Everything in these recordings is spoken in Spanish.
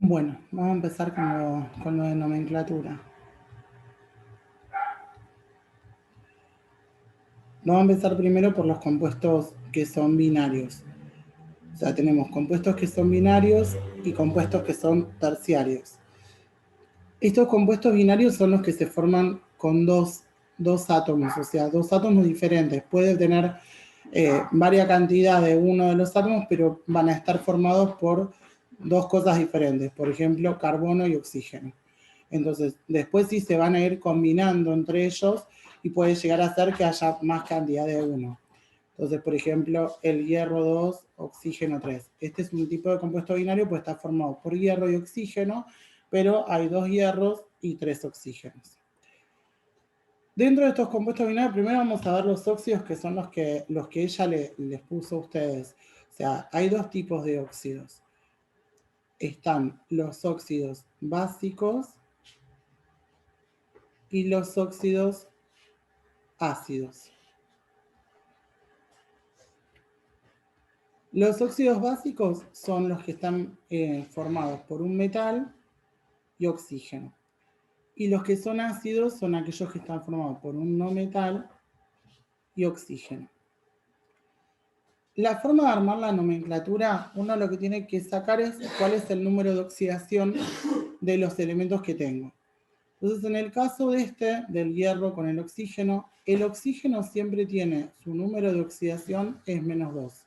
Bueno, vamos a empezar con lo de nomenclatura. Vamos a empezar primero por los compuestos que son binarios. O sea, tenemos compuestos que son binarios y compuestos que son terciarios. Estos compuestos binarios son los que se forman con dos átomos, o sea, dos átomos diferentes. Puede tener varias cantidades de uno de los átomos, pero van a estar formados por dos cosas diferentes, por ejemplo, carbono y oxígeno. Entonces, después sí se van a ir combinando entre ellos y puede llegar a ser que haya más cantidad de uno. Entonces, por ejemplo, el hierro 2, oxígeno 3. Este es un tipo de compuesto binario, pues está formado por hierro y oxígeno, pero hay dos hierros y tres oxígenos. Dentro de estos compuestos binarios, primero vamos a ver los óxidos, que son los que ella les puso a ustedes. O sea, hay dos tipos de óxidos. Están los óxidos básicos y los óxidos ácidos. Los óxidos básicos son los que están formados por un metal y oxígeno. Y los que son ácidos son aquellos que están formados por un no metal y oxígeno. La forma de armar la nomenclatura, uno lo que tiene que sacar es cuál es el número de oxidación de los elementos que tengo. Entonces, en el caso del hierro con el oxígeno siempre tiene su número de oxidación es -2.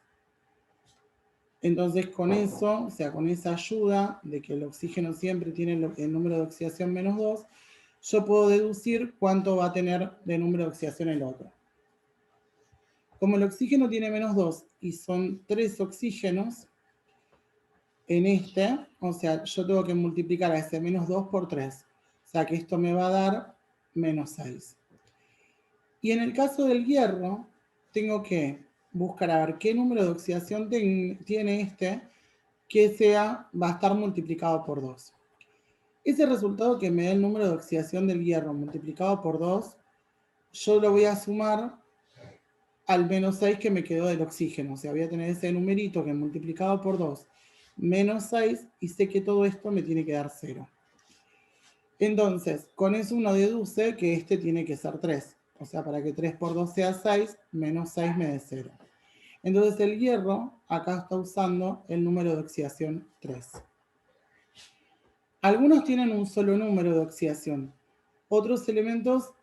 Entonces, con eso, o sea, con esa ayuda de que el oxígeno siempre tiene el número de oxidación -2, yo puedo deducir cuánto va a tener de número de oxidación el otro. Como el oxígeno tiene -2 y son 3 oxígenos en o sea, yo tengo que multiplicar a ese -2 por 3. O sea, que esto me va a dar -6. Y en el caso del hierro, tengo que buscar a ver qué número de oxidación tiene que va a estar multiplicado por 2. Ese resultado que me da el número de oxidación del hierro multiplicado por 2, yo lo voy a sumar al -6 que me quedó del oxígeno. O sea, voy a tener ese numerito que multiplicado por 2, -6, y sé que todo esto me tiene que dar 0. Entonces, con eso uno deduce que tiene que ser 3. O sea, para que 3 por 2 sea 6, -6 me dé 0. Entonces el hierro acá está usando el número de oxidación 3. Algunos tienen un solo número de oxidación. Otros elementos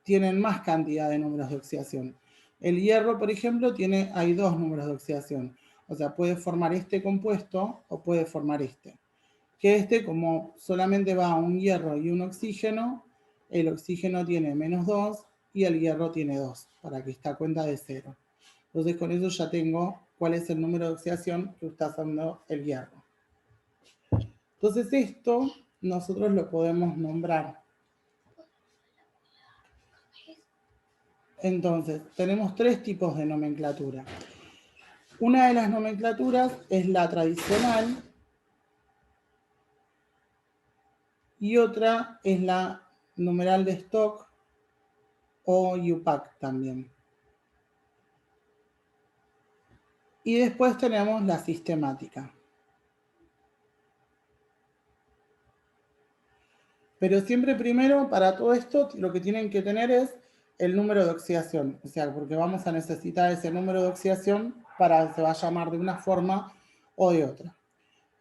tienen más cantidad de números de oxidación. El hierro, por ejemplo, hay dos números de oxidación. O sea, puede formar este compuesto o puede formar este. Que como solamente va un hierro y un oxígeno, el oxígeno tiene -2 y el hierro tiene 2, para que esta cuenta de 0. Entonces con eso ya tengo cuál es el número de oxidación que está usando el hierro. Entonces esto nosotros lo podemos nombrar. Entonces, tenemos tres tipos de nomenclatura. Una de las nomenclaturas es la tradicional y otra es la numeral de stock o UPAC también. Y después tenemos la sistemática. Pero siempre primero, para todo esto, lo que tienen que tener es el número de oxidación. O sea, porque vamos a necesitar ese número de oxidación para que se va a llamar de una forma o de otra.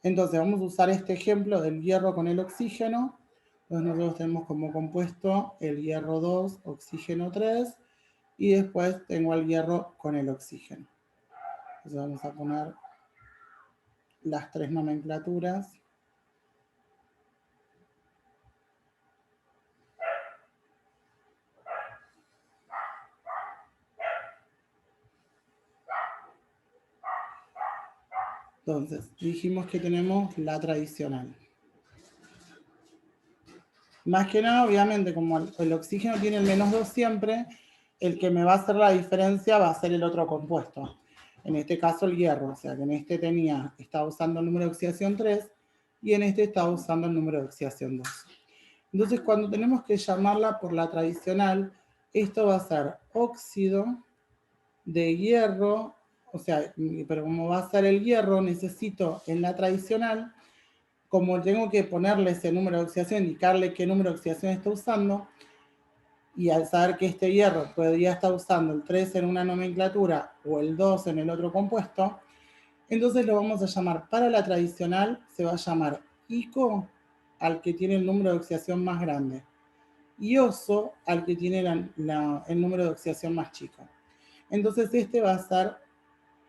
Entonces, vamos a usar este ejemplo del hierro con el oxígeno. Entonces, nosotros tenemos como compuesto el hierro 2, oxígeno 3, y después tengo el hierro con el oxígeno. Entonces, vamos a poner las tres nomenclaturas. Entonces, dijimos que tenemos la tradicional. Más que nada, obviamente, como el oxígeno tiene el -2 siempre, el que me va a hacer la diferencia va a ser el otro compuesto. En este caso el hierro, o sea que en estaba usando el número de oxidación 3 y en estaba usando el número de oxidación 2. Entonces cuando tenemos que llamarla por la tradicional, esto va a ser óxido de hierro, o sea, pero como va a ser el hierro, necesito en la tradicional como tengo que ponerle ese número de oxidación, indicarle qué número de oxidación está usando, y al saber que este hierro podría estar usando el 3 en una nomenclatura o el 2 en el otro compuesto, entonces lo vamos a llamar, para la tradicional, se va a llamar ICO al que tiene el número de oxidación más grande y OSO al que tiene el número de oxidación más chico. Entonces este va a ser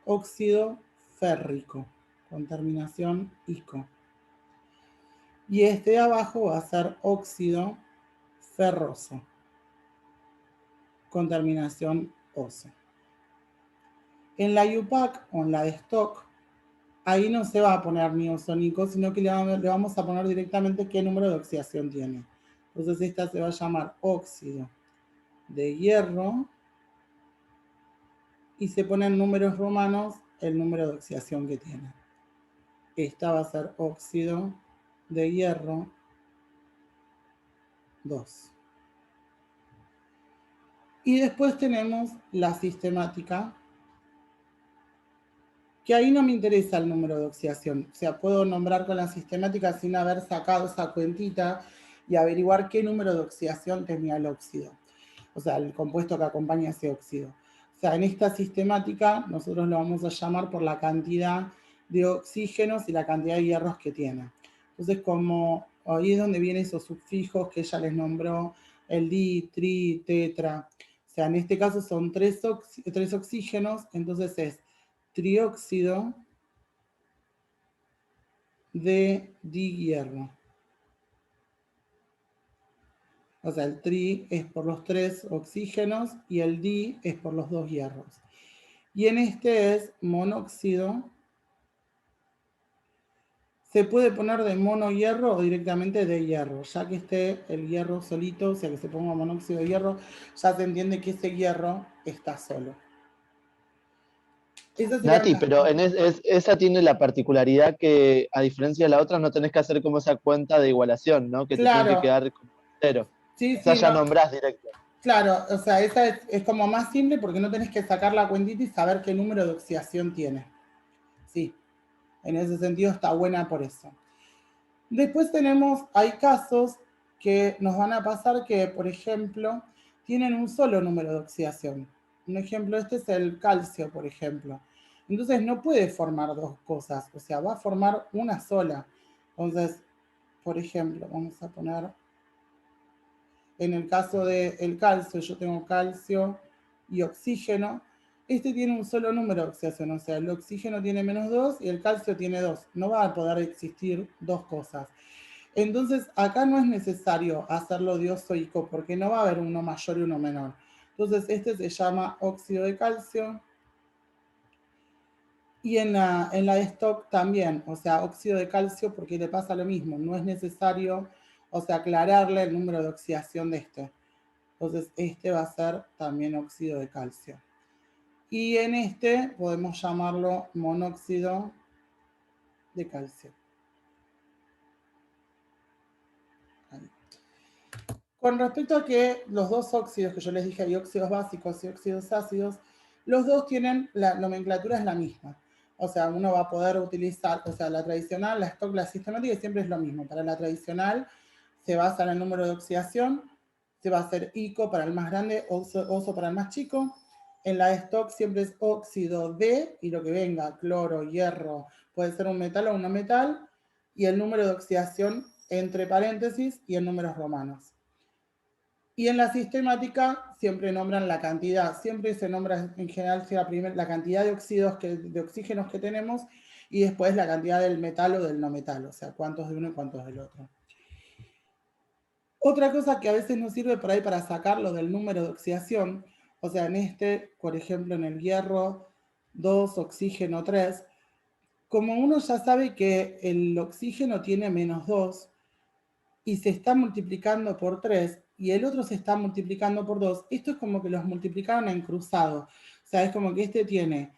óxido férrico, con terminación ICO. Y este de abajo va a ser óxido ferroso, con terminación OSO. En la UPAC o en la de stock, ahí no se va a poner ni ozónico, sino que le vamos a poner directamente qué número de oxidación tiene. Entonces esta se va a llamar óxido de hierro y se pone en números romanos el número de oxidación que tiene. Esta va a ser óxido de hierro 2. Y después tenemos la sistemática, que ahí no me interesa el número de oxidación. O sea, puedo nombrar con la sistemática sin haber sacado esa cuentita y averiguar qué número de oxidación tenía el óxido. O sea, el compuesto que acompaña ese óxido. O sea, en esta sistemática nosotros lo vamos a llamar por la cantidad de oxígenos y la cantidad de hierros que tiene. Entonces, como ahí es donde vienen esos sufijos que ella les nombró, el di, tri, tetra. O sea, en este caso son tres oxígenos, entonces es trióxido de dihierro. O sea, el tri es por los 3 oxígenos y el di es por los 2 hierros. Y en este es monóxido. Se puede poner de monohierro o directamente de hierro, ya que esté el hierro solito, o sea que se ponga monóxido de hierro, ya se entiende que ese hierro está solo. Esas serían Nati, las... pero esa tiene la particularidad que, a diferencia de la otra, no tenés que hacer como esa cuenta de igualación, ¿no? Que te tiene que Claro, quedar como cero. sí, Esa sí, ya no. nombrás directo. Claro, o sea, esa es como más simple porque no tenés que sacar la cuentita y saber qué número de oxidación tiene. Sí, en ese sentido está buena por eso. Después hay casos que nos van a pasar que, por ejemplo, tienen un solo número de oxidación. Un ejemplo, este es el calcio, por ejemplo. Entonces no puede formar dos cosas, o sea, va a formar una sola. Entonces, por ejemplo, vamos a poner, en el caso del calcio, yo tengo calcio y oxígeno. Este tiene un solo número de oxidación, o sea, el oxígeno tiene -2 y el calcio tiene 2. No va a poder existir dos cosas. Entonces, acá no es necesario hacerlo diozoico porque no va a haber uno mayor y uno menor. Entonces, este se llama óxido de calcio. Y en la de stock también, o sea, óxido de calcio porque le pasa lo mismo. No es necesario, o sea, aclararle el número de oxidación de este. Entonces, este va a ser también óxido de calcio. Y en este podemos llamarlo monóxido de calcio. Ahí. Con respecto a que los dos óxidos que yo les dije, hay óxidos básicos y óxidos ácidos, los dos tienen, la nomenclatura es la misma. O sea, uno va a poder utilizar, o sea, la tradicional, la stock, la sistemática, siempre es lo mismo. Para la tradicional se basa en el número de oxidación, se va a hacer ICO para el más grande, OSO para el más chico. En la stock siempre es óxido de, y lo que venga, cloro, hierro, puede ser un metal o un no metal, y el número de oxidación entre paréntesis y en números romanos. Y en la sistemática siempre nombran la cantidad, siempre se nombra en general la cantidad de oxígenos que tenemos y después la cantidad del metal o del no metal, o sea, cuántos de uno y cuántos del otro. Otra cosa que a veces nos sirve por ahí para sacarlo del número de oxidación, o sea, en este, por ejemplo, en el hierro 2, oxígeno 3, como uno ya sabe que el oxígeno tiene -2, y se está multiplicando por 3 y el otro se está multiplicando por 2, esto es como que los multiplicaron en cruzado. O sea, es como que este tiene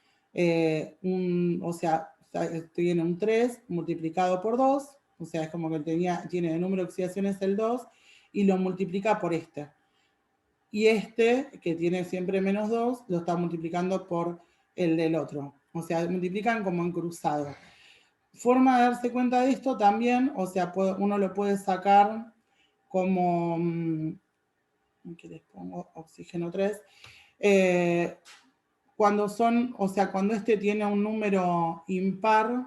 tiene un 3 multiplicado por 2, o sea, es como que tiene el número de oxidaciones el 2 y lo multiplica por este. Y este, que tiene siempre -2, lo está multiplicando por el del otro. O sea, multiplican como en cruzado. Forma de darse cuenta de esto también, o sea, uno lo puede sacar como, aquí les pongo oxígeno 3, cuando son, o sea, cuando este tiene un número impar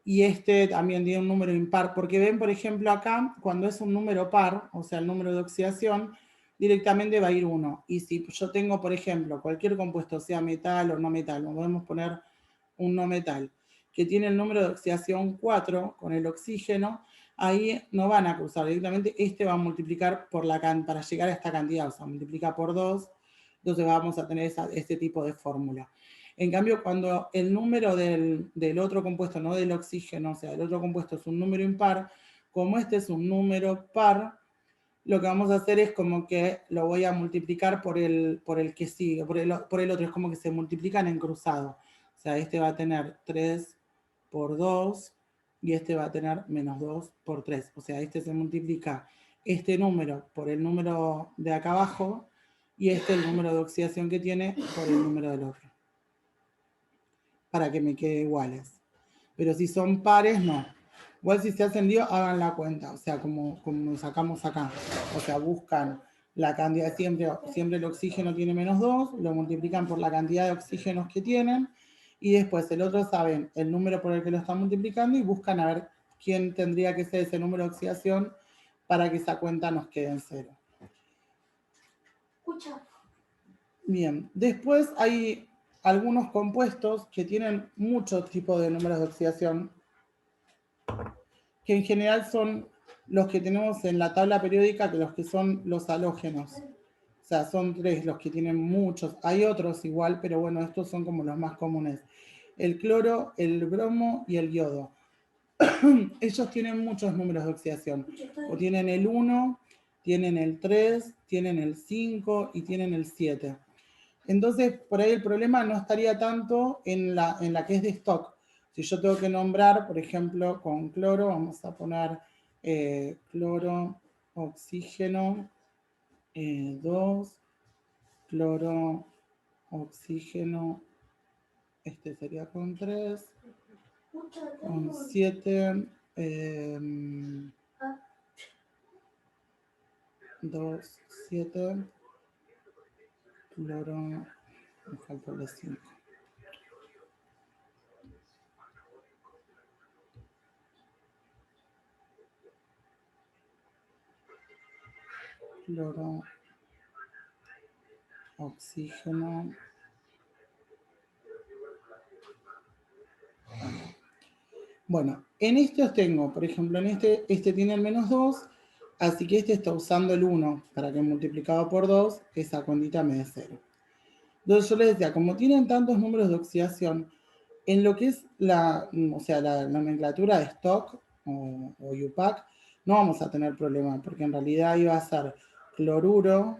y este también tiene un número impar, porque ven, por ejemplo, acá, cuando es un número par, o sea, el número de oxidación, directamente va a ir 1. Y si yo tengo, por ejemplo, cualquier compuesto, sea metal o no metal, podemos poner un no metal, que tiene el número de oxidación 4 con el oxígeno, ahí no van a cruzar directamente, este va a multiplicar por para llegar a esta cantidad, o sea, multiplica por 2, entonces vamos a tener este tipo de fórmula. En cambio, cuando el número del otro compuesto, no del oxígeno, o sea, el otro compuesto es un número impar, como este es un número par, lo que vamos a hacer es como que lo voy a multiplicar por el que sigue, por el otro, es como que se multiplican en cruzado. O sea, este va a tener 3 por 2 y este va a tener menos 2 por 3. O sea, este se multiplica este número por el número de acá abajo y este el número de oxidación que tiene por el número del otro. Para que me quede iguales. Pero si son pares, no. Igual si se hacen lío, hagan la cuenta. O sea, como sacamos acá. O sea, buscan la cantidad, siempre el oxígeno tiene menos 2, lo multiplican por la cantidad de oxígenos que tienen, y después el otro saben el número por el que lo están multiplicando y buscan a ver quién tendría que ser ese número de oxidación para que esa cuenta nos quede en 0. Bien, después hay algunos compuestos que tienen muchos tipos de números de oxidación, que en general son los que tenemos en la tabla periódica, que los que son los halógenos. O sea, son 3 los que tienen muchos. Hay otros igual, pero bueno, estos son como los más comunes. El cloro, el bromo y el yodo. Ellos tienen muchos números de oxidación. O tienen el 1, tienen el 3, tienen el 5 y tienen el 7. Entonces, por ahí el problema no estaría tanto en la que es de stock. Si yo tengo que nombrar, por ejemplo, con cloro, vamos a poner cloro, oxígeno, 2, cloro, oxígeno, este sería con 3, con 7, 2, 7, cloro, me falta el 5. Cloro, oxígeno. Bueno, en estos tengo, por ejemplo, en este tiene el menos 2, así que este está usando el 1 para que multiplicado por 2, esa cuentita me dé 0. Entonces yo les decía, como tienen tantos números de oxidación, en lo que es la nomenclatura de stock o UPAC, no vamos a tener problema, porque en realidad iba a ser cloruro,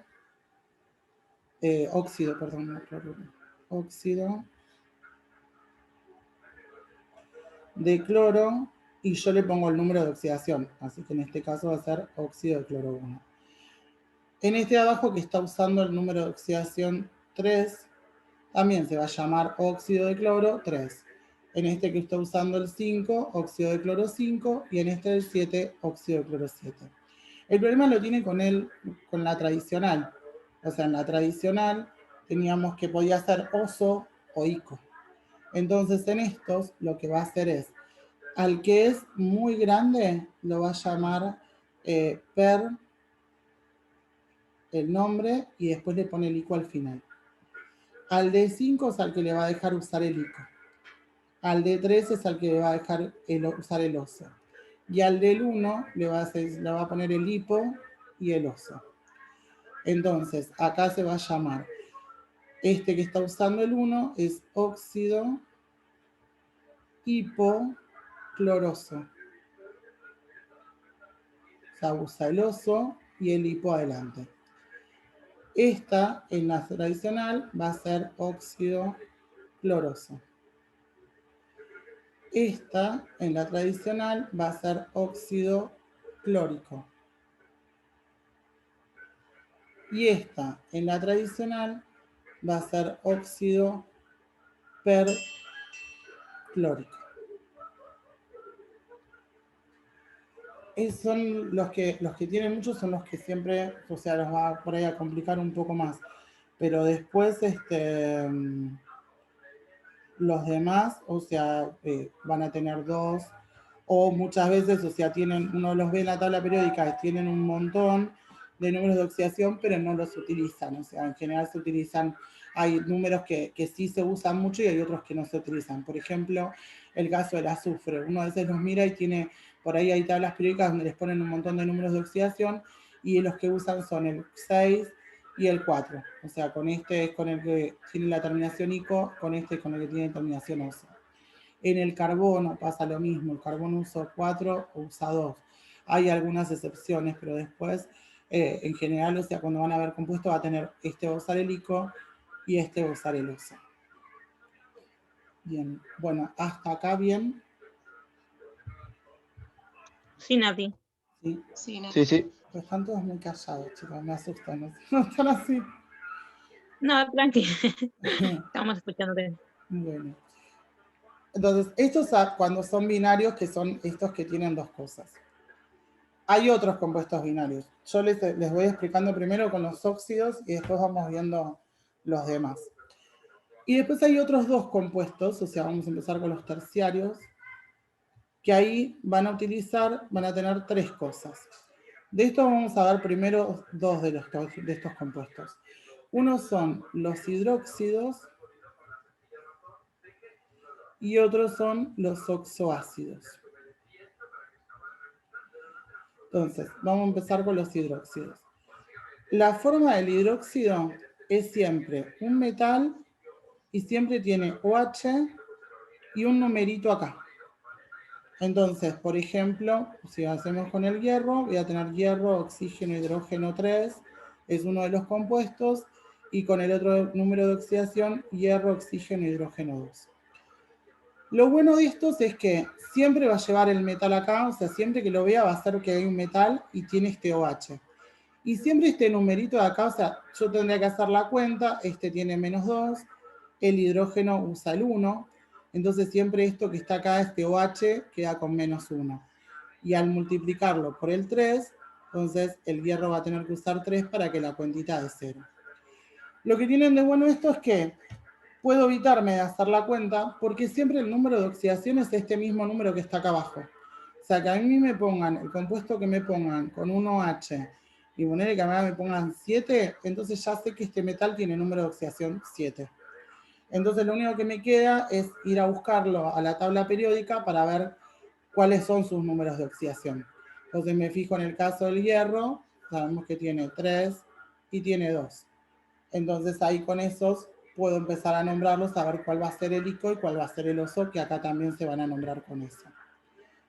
óxido, perdón, no cloruro, óxido de cloro y yo le pongo el número de oxidación, así que en este caso va a ser óxido de cloro 1. En este de abajo que está usando el número de oxidación 3, también se va a llamar óxido de cloro 3. En este que está usando el 5, óxido de cloro 5, y en este del 7, óxido de cloro 7. El problema lo tiene con la tradicional. O sea, en la tradicional teníamos que podía ser oso o ico. Entonces en estos lo que va a hacer es, al que es muy grande lo va a llamar per, el nombre, y después le pone el ico al final. Al de 5 es al que le va a dejar usar el ico. Al de 3 es al que le va a dejar usar el oso. Y al del 1 le va a poner el hipo y el oso. Entonces, acá se va a llamar, este que está usando el 1 es óxido hipocloroso. O sea, usa el oso y el hipo adelante. Esta, en la tradicional, va a ser óxido cloroso. Esta, en la tradicional, va a ser óxido clórico. Y esta, en la tradicional, va a ser óxido perclórico. Son los que tienen muchos son los que siempre, o sea, los va por ahí a complicar un poco más. Pero después, los demás, o sea, van a tener dos, o muchas veces, o sea, uno los ve en la tabla periódica, tienen un montón de números de oxidación, pero no los utilizan, o sea, en general se utilizan, hay números que sí se usan mucho y hay otros que no se utilizan. Por ejemplo, el caso del azufre, uno a veces los mira y tiene, por ahí hay tablas periódicas donde les ponen un montón de números de oxidación y los que usan son el 6 y el 4. O sea, con este es con el que tiene la terminación ICO, con este es con el que tiene terminación OSO. En el carbono pasa lo mismo, el carbono usa 4 o usa 2. Hay algunas excepciones, pero después, en general, o sea, cuando van a ver compuesto, va a tener este va a usar el ICO y este va a usar el OSO. Bien, bueno, hasta acá bien. Sí, Nati. Sí, sí. Sí, sí. Pues están todos muy callados, chicos, me asustan. No están así. No, tranqui. Estamos escuchándote. Bueno. Entonces, estos cuando son binarios, que son estos que tienen dos cosas. Hay otros compuestos binarios. Yo les voy explicando primero con los óxidos y después vamos viendo los demás. Y después hay otros dos compuestos, o sea, vamos a empezar con los terciarios, que ahí van a tener tres cosas. De esto vamos a ver primero dos de estos compuestos. Uno son los hidróxidos y otros son los oxoácidos. Entonces, vamos a empezar con los hidróxidos. La forma del hidróxido es siempre un metal y siempre tiene OH y un numerito acá. Entonces, por ejemplo, si hacemos con el hierro, voy a tener hierro, oxígeno, hidrógeno 3, es uno de los compuestos, y con el otro número de oxidación, hierro, oxígeno, hidrógeno 2. Lo bueno de estos es que siempre va a llevar el metal acá, o sea, siempre que lo vea va a ser que hay un metal y tiene este OH. Y siempre este numerito de acá, o sea, yo tendría que hacer la cuenta, este tiene -2, el hidrógeno usa el 1, entonces siempre esto que está acá, este OH, queda con -1. Y al multiplicarlo por el 3, entonces el hierro va a tener que usar 3 para que la cuentita de 0. Lo que tienen de bueno esto es que puedo evitarme de hacer la cuenta porque siempre el número de oxidación es este mismo número que está acá abajo. O sea, que a mí me pongan, el compuesto que me pongan con un OH y ponerle que a mí me pongan 7, entonces ya sé que este metal tiene número de oxidación 7. Entonces lo único que me queda es ir a buscarlo a la tabla periódica para ver cuáles son sus números de oxidación. Entonces me fijo en el caso del hierro, sabemos que tiene 3 y tiene 2. Entonces ahí con esos puedo empezar a nombrarlos, saber cuál va a ser el ICO y cuál va a ser el OSO, que acá también se van a nombrar con eso.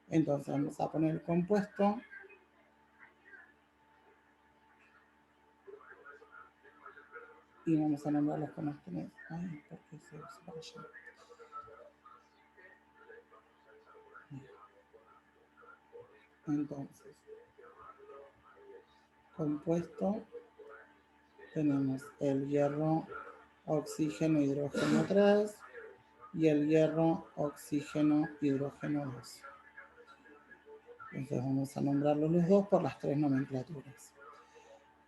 Entonces vamos a poner el compuesto. Y vamos a nombrarlos con este. Ay, ¿por qué se usa para allá? Entonces, compuesto, tenemos el hierro, oxígeno, hidrógeno 3 y el hierro, oxígeno, hidrógeno 2. Entonces vamos a nombrarlos los dos por las tres nomenclaturas.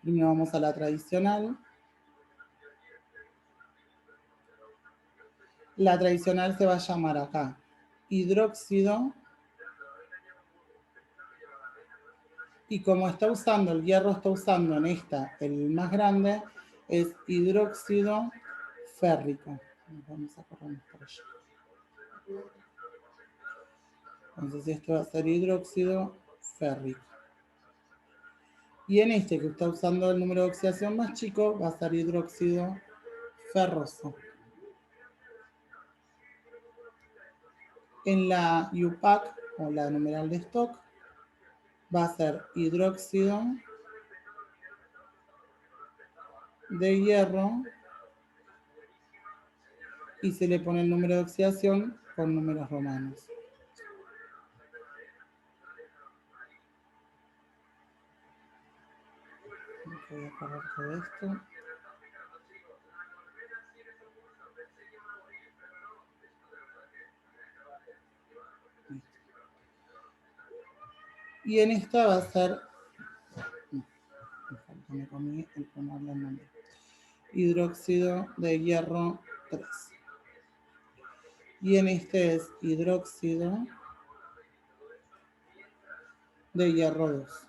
Primero vamos a la tradicional. La tradicional se va a llamar acá hidróxido. Y como está usando, el hierro está usando en esta, el más grande, es hidróxido férrico. Vamos a correr por allá. Entonces esto va a ser hidróxido férrico. Y en este que está usando el número de oxidación más chico, va a ser hidróxido ferroso. En la UPAC, o la numeral de stock, va a ser hidróxido de hierro y se le pone el número de oxidación con números romanos. Voy a apagar todo esto. Y en esta va a ser, me comí el ponerle el nombre, hidróxido de hierro 3. Y en este es hidróxido de hierro 2.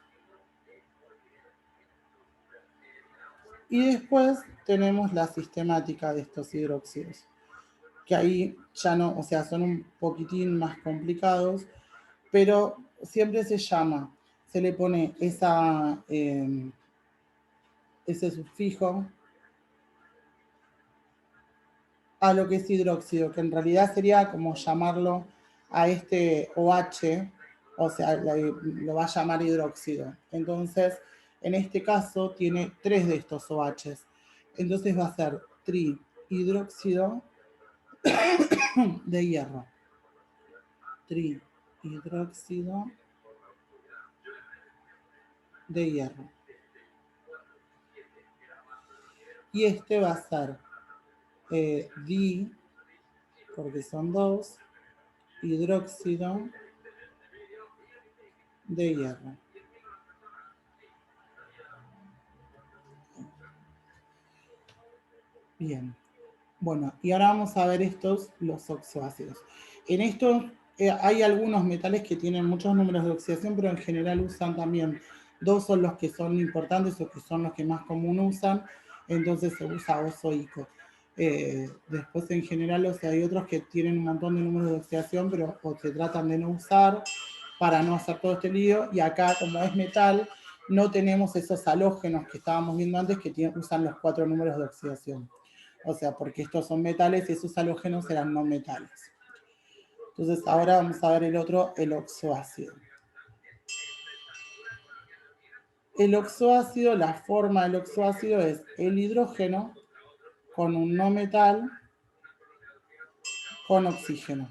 Y después tenemos la sistemática de estos hidróxidos, que ahí ya no, o sea, son un poquitín más complicados, pero siempre se llama, se le pone ese sufijo a lo que es hidróxido, que en realidad sería como llamarlo a este OH, o sea, lo va a llamar hidróxido. Entonces, en este caso tiene 3 de estos OHs. Entonces va a ser trihidróxido de hierro. Trihidróxido de hierro. Y este va a ser porque son 2, hidróxido de hierro. Bien. Bueno, y ahora vamos a ver los oxoácidos. En estos hay algunos metales que tienen muchos números de oxidación, pero en general usan también 2 son los que son importantes o que son los que más común usan, entonces se usa ozoico. Después en general, o sea, hay otros que tienen un montón de números de oxidación, pero o se tratan de no usar para no hacer todo este lío, y acá como es metal, no tenemos esos halógenos que estábamos viendo antes que usan los 4 números de oxidación. O sea, porque estos son metales y esos halógenos eran no metales. Entonces ahora vamos a ver el otro, el oxoácido. El oxoácido, la forma del oxoácido es el hidrógeno con un no metal con oxígeno.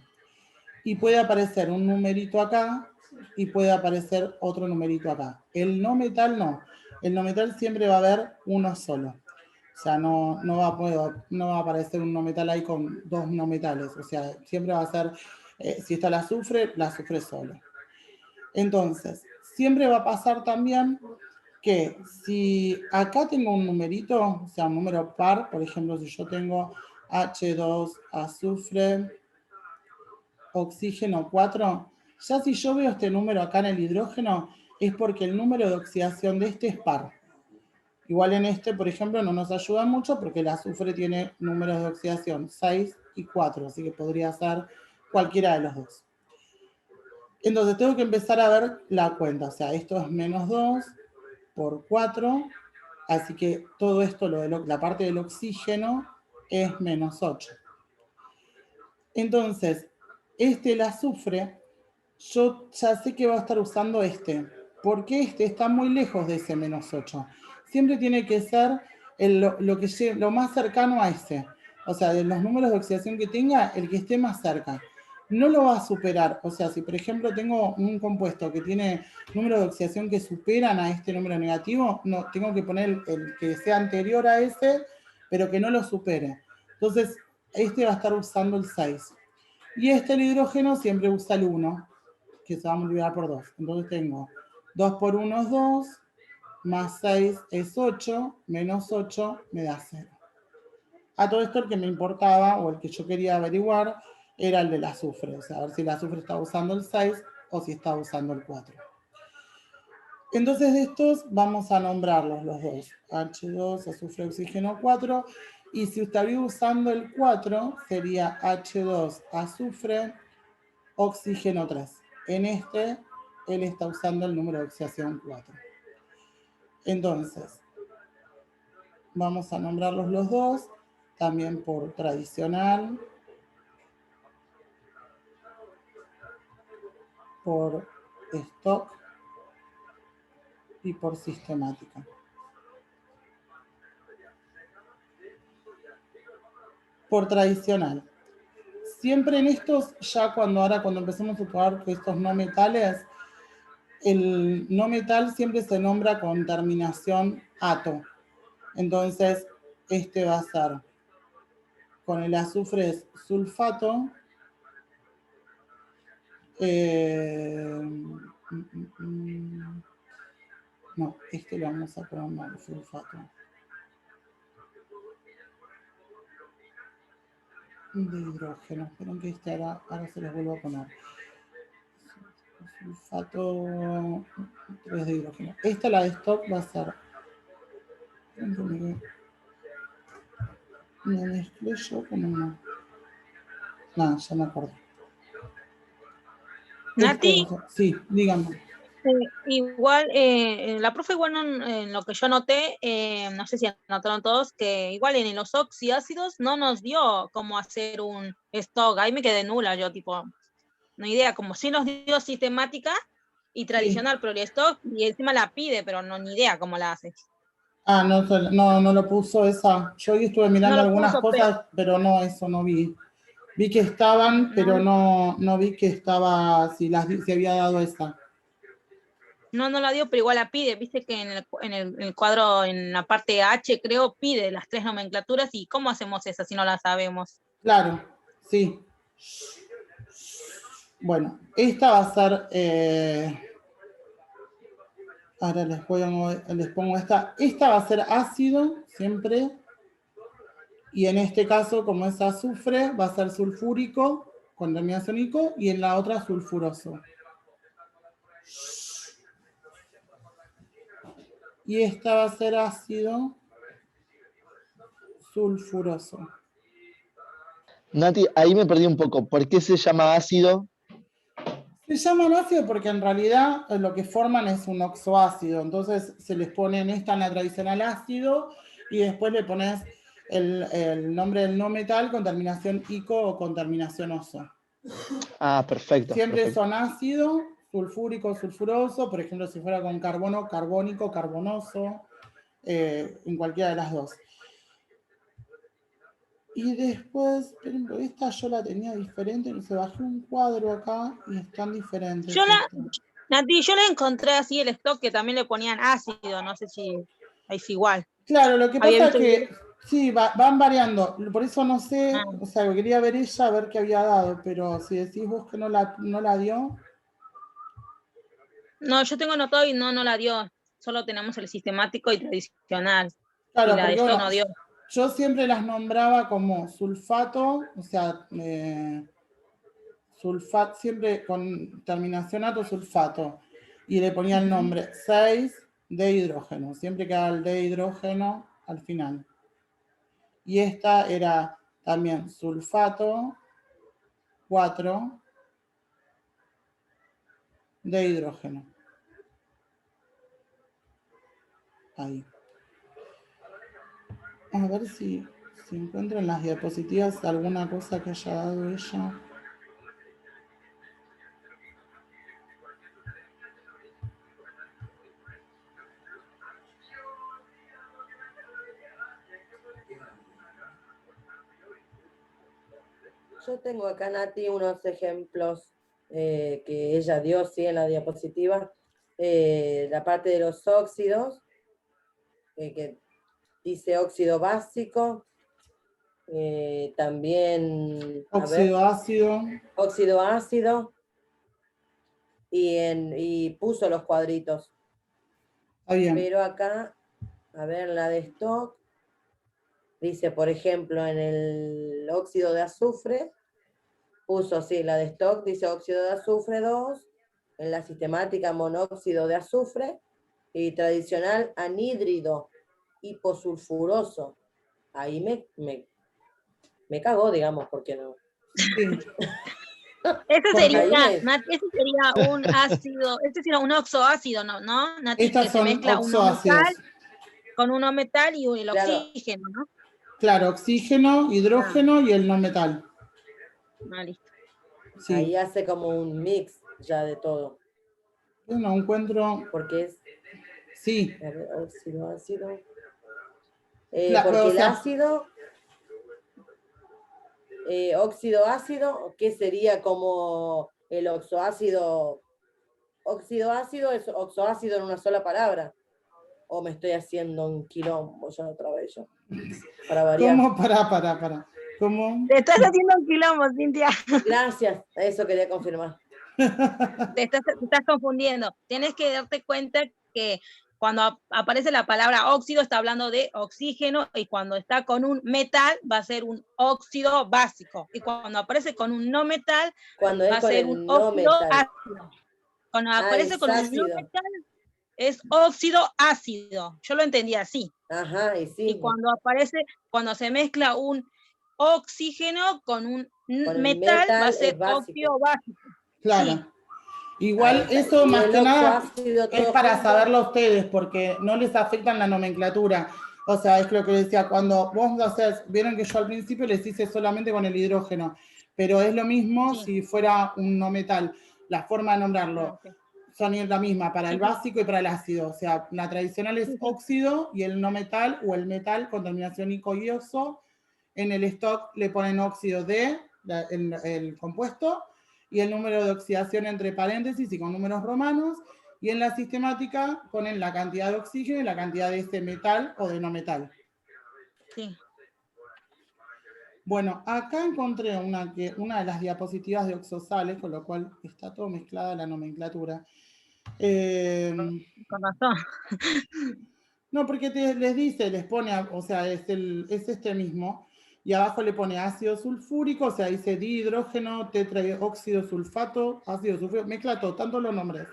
Y puede aparecer un numerito acá y puede aparecer otro numerito acá. El no metal no. El no metal siempre va a haber uno solo. O sea, no va a aparecer un no metal ahí con 2 no metales. O sea, siempre va a ser, si está el azufre solo. Entonces, siempre va a pasar también que si acá tengo un numerito, o sea, un número par, por ejemplo, si yo tengo H2, azufre, oxígeno 4, ya si yo veo este número acá en el hidrógeno, es porque el número de oxidación de este es par. Igual en este, por ejemplo, no nos ayuda mucho porque el azufre tiene números de oxidación 6 y 4, así que podría ser cualquiera de los dos. Entonces tengo que empezar a ver la cuenta, o sea, esto es menos 2 por 4, así que todo esto, la parte del oxígeno, es menos 8. Entonces, el azufre, yo ya sé que va a estar usando porque este está muy lejos de ese menos 8. Siempre tiene que ser lo más cercano a ese. O sea, de los números de oxidación que tenga, el que esté más cerca. No lo va a superar. O sea, si por ejemplo tengo un compuesto que tiene números de oxidación que superan a este número negativo, no, tengo que poner el que sea anterior a ese, pero que no lo supere. Entonces, este va a estar usando el 6. Y el hidrógeno siempre usa el 1, que se va a multiplicar por 2. Entonces tengo 2 por 1 es 2, más 6 es 8, menos 8 me da 0. A todo esto el que me importaba, o el que yo quería averiguar, era el del azufre. O sea, a ver si el azufre estaba usando el 6 o si estaba usando el 4. Entonces de estos vamos a nombrarlos los dos. H2, azufre, oxígeno 4. Y si estaría usando el 4, sería H2, azufre, oxígeno 3. En él está usando el número de oxidación 4. Entonces, vamos a nombrarlos los dos, también por tradicional, por stock y por sistemática. Por tradicional. Siempre en estos, ya cuando empecemos a probar estos no metales, el no metal siempre se nombra con terminación ato. Entonces, va a ser con el azufre es sulfato, No, este lo vamos a poner mal, sulfato. De hidrógeno. Esperen que este ahora se los vuelvo a poner. Sulfato 3 de hidrógeno. Esta, la de stock, va a ser. Me mezclé yo con una. No, ya me acuerdo. Nati, Sí, díganme. igual, la profe, igual en lo que yo anoté, no sé si anotaron todos, que igual en los oxiácidos no nos dio cómo hacer un stock. Ahí me quedé nula, yo tipo, no idea, como si nos dio sistemática y tradicional, pero el stock, y encima la pide, pero no ni idea cómo la hace. Ah, no lo puso esa. Yo hoy estuve mirando No lo algunas puso, cosas, pero no, eso no vi. Vi que estaban, pero no vi que estaba, si había dado esa. No la dio, pero igual la pide. Viste que en el cuadro, en la parte H, creo, pide las 3 nomenclaturas. ¿Y cómo hacemos esa si no la sabemos? Claro, sí. Bueno, esta va a ser. Ahora les pongo esta. Esta va a ser ácido, siempre. Y en este caso, como es azufre, va a ser sulfúrico, con terminación ico, y en la otra sulfuroso. Y esta va a ser ácido sulfuroso. Nati, ahí me perdí un poco. ¿Por qué se llama ácido? Se llaman ácido porque en realidad lo que forman es un oxoácido. Entonces se les pone en esta en la tradicional ácido y después le pones el nombre del no metal con terminación ico o con terminación oso. Ah, perfecto. Siempre Perfecto. son ácido, sulfúrico, sulfuroso. Por ejemplo, si fuera con carbono, carbónico, carbonoso. En cualquiera de las dos. Y después, esta yo la tenía diferente, se bajó un cuadro acá y están diferentes. Nati, yo la encontré así el stock que también le ponían ácido, no sé si es igual. Claro, lo que pasa es que sí, van variando, por eso no sé, o sea, quería ver ella, a ver qué había dado, pero si decís vos que no la dio. No, yo tengo anotado y no la dio, solo tenemos el sistemático y tradicional. Claro, y la porque de bueno, no dio. yo siempre las nombraba como sulfato, o sea, sulfato, siempre con terminación ato sulfato, y le ponía el nombre 6 de hidrógeno, siempre quedaba el de hidrógeno al final. Y esta era también sulfato 4 de hidrógeno. Ahí. A ver si encuentro en las diapositivas alguna cosa que haya dado ella. Yo tengo acá, Nati, unos ejemplos que ella dio, sí, en la diapositiva. La parte de los óxidos, que dice óxido básico. También... Óxido ácido. Óxido ácido. Y puso los cuadritos. Está bien. Pero acá, a ver, la de stock, dice, por ejemplo, en el óxido de azufre, puso, sí, la de stock dice óxido de azufre 2, en la sistemática monóxido de azufre, y tradicional anhídrido hiposulfuroso. Ahí me cagó, digamos, porque no. Sí. Ese sería un ácido, este sería un oxoácido, ¿no? Nati, estas que son se mezcla un metal con uno metal y el oxígeno, ¿no? Claro, oxígeno, hidrógeno y el no metal. Listo. Sí. Ahí hace como un mix ya de todo. Yo no encuentro. Porque es. Sí. A ver, óxido, ácido. Porque el ácido. Óxido ácido, que sería como el oxoácido. Óxido ácido es oxoácido en una sola palabra. O me estoy haciendo un quilombo ya otra vez yo. Para variar. ¿Cómo? Para. ¿Cómo? Te estás haciendo un quilombo, Cintia. Gracias, eso quería confirmar. Te estás confundiendo. Tienes que darte cuenta que cuando aparece la palabra óxido está hablando de oxígeno y cuando está con un metal va a ser un óxido básico. Y cuando aparece con un no metal Cuando va es a con ser un el no óxido metal. ácido. Cuando Ah, aparece es con un no ácido. metal es óxido ácido. Yo lo entendí así. Ajá, y sí. Y cuando se mezcla un oxígeno con un Con el metal va a metal ser es básico. óxido básico. Claro. Sí. Igual Ahí está. eso Y más el que nada oxoácido es todo para junto. saberlo ustedes, porque no les afecta en la nomenclatura. O sea, es lo que decía, cuando vos lo haces, vieron que yo al principio les hice solamente con el hidrógeno, pero es lo mismo Sí. si fuera un no metal. La forma de nombrarlo Okay. son la misma para el Sí. básico y para el ácido. O sea, la tradicional es Sí. óxido y el no metal o el metal con terminación ico y oso. En el stock le ponen óxido de el compuesto y el número de oxidación entre paréntesis y con números romanos, y en la sistemática ponen la cantidad de oxígeno y la cantidad de ese metal o de no metal. Sí. Bueno, acá encontré una de las diapositivas de oxosales, con lo cual está todo mezclada la nomenclatura. Con razón. No, porque les dice, les pone, o sea, es este mismo, y abajo le pone ácido sulfúrico, o sea, dice dihidrógeno, tetraóxido sulfato, ácido sulfúrico, mezcla todo, tanto los nombres.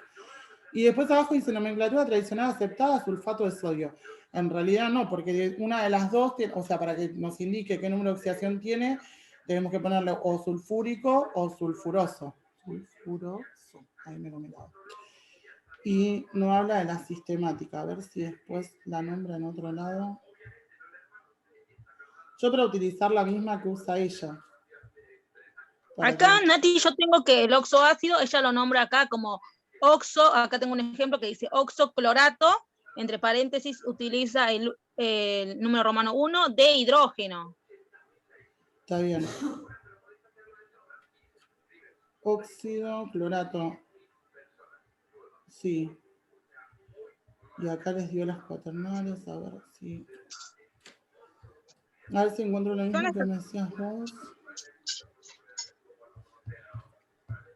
Y después abajo dice nomenclatura tradicional aceptada, sulfato de sodio. En realidad no, porque una de las dos, o sea, para que nos indique qué número de oxidación tiene, tenemos que ponerle o sulfúrico o sulfuroso. Sulfuroso, ahí me lo miraba. Y no habla de la sistemática, a ver si después la nombra en otro lado. Yo para utilizar la misma que usa ella. Acá, Nati, yo tengo que el oxoácido, ella lo nombra acá como oxo, acá tengo un ejemplo que dice oxoclorato, entre paréntesis utiliza el número romano 1 de hidrógeno. Está bien. Óxido, clorato. Sí. Y acá les dio las cuaternarias, a ver si... A ver si encuentro lo mismo que me decías vos.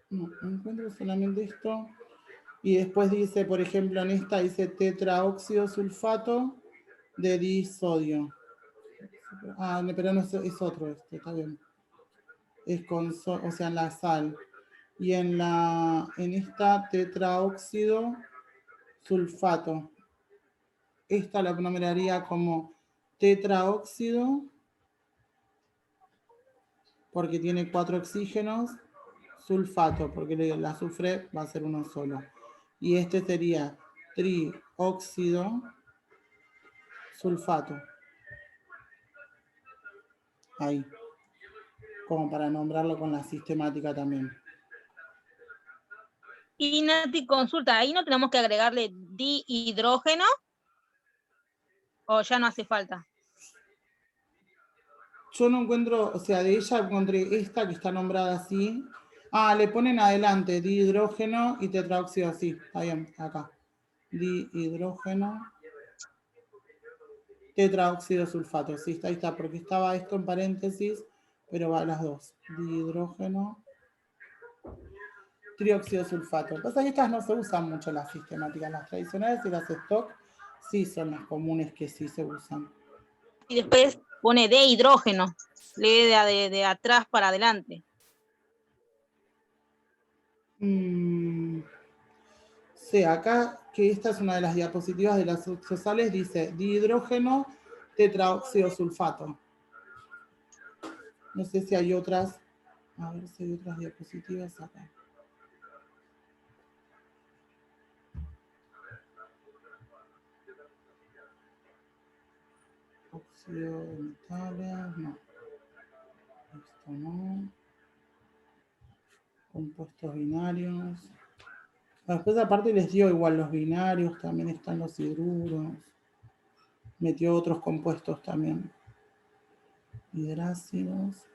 No, encuentro solamente esto. Y después dice, por ejemplo, en esta dice tetraóxido sulfato de disodio. Ah, pero no es otro este, está bien. Es con, o sea, en la sal. Y en esta tetraóxido sulfato. Esta la nombraría como tetraóxido porque tiene 4 oxígenos, sulfato, porque el azufre va a ser uno solo. Y este sería trióxido sulfato. Ahí. Como para nombrarlo con la sistemática también. Y Nati, consulta, ¿ahí no tenemos que agregarle dihidrógeno? ¿O ya no hace falta? Yo no encuentro, o sea, de ella encontré esta que está nombrada así. Ah, le ponen adelante dihidrógeno y tetraóxido así. Está bien, acá. Dihidrógeno, tetraóxido sulfato. Sí, ahí está, porque estaba esto en paréntesis, pero va a las dos. Dihidrógeno, trióxido sulfato. Lo que pasa es que estas no se usan mucho las sistemáticas. Las tradicionales y las stock sí son las comunes que sí se usan. Y después pone de hidrógeno, lee de atrás para adelante. Sí, acá, que esta es una de las diapositivas de las oxosales, dice dihidrógeno, tetraóxido sulfato. No sé si hay otras, a ver si hay otras diapositivas acá. Óxido de metales, no. Esto no. Compuestos binarios. Después aparte les dio igual los binarios, también están los hidruros. Metió otros compuestos también. Hidrácidos.